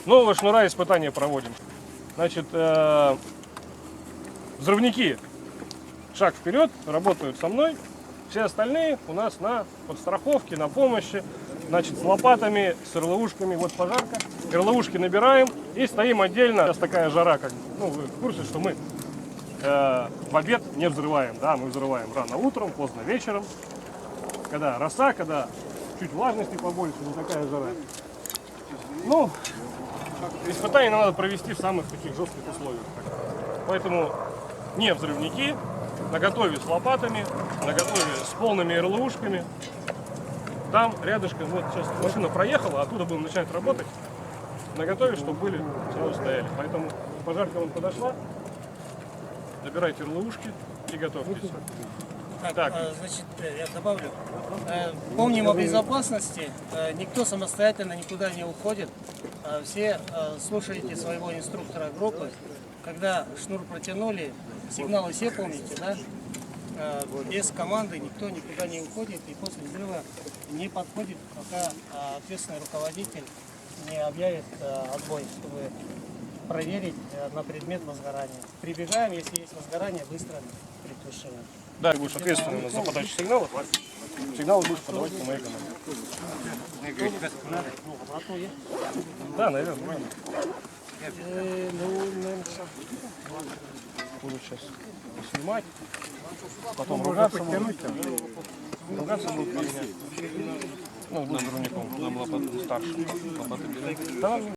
Нового шнура испытания проводим. Значит, взрывники шаг вперед, работают со мной. Все остальные у нас на подстраховке, на помощи. Значит, с лопатами, с РЛУшками. Вот пожарка. РЛУшки набираем и стоим отдельно. Сейчас такая жара, как, ну, вы в курсе, что мы в обед не взрываем. Да, мы взрываем рано утром, поздно вечером. Когда роса, когда чуть влажности побольше, не такая жара. Ну, испытания нам надо провести в самых таких жестких условиях. Поэтому не взрывники, наготове с лопатами, наготове с полными РЛУшками. Там рядышком, вот сейчас машина проехала, оттуда будем начинать работать. Наготове, чтобы были, сразу стояли. Поэтому пожарка вон подошла. Набирайте РЛУшки и готовьтесь. Так. Значит, я добавлю. Помним о безопасности. Никто самостоятельно никуда не уходит. Все слушайте своего инструктора группы. Когда шнур протянули, сигналы все помните, да? Без команды никто никуда не уходит и после взрыва не подходит, пока ответственный руководитель не объявит отбой, чтобы проверить на предмет возгорания. Прибегаем, если есть возгорание, быстро притушиваем. Да, ты будешь ответственным за подачу сигналов. Сигналы будешь подавать по моей команде. Да, наверное. Буду сейчас снимать, потом ругаться. Ругаться будут на меня. Ну, буду дурником. Нам лопата старше. Лопата берем.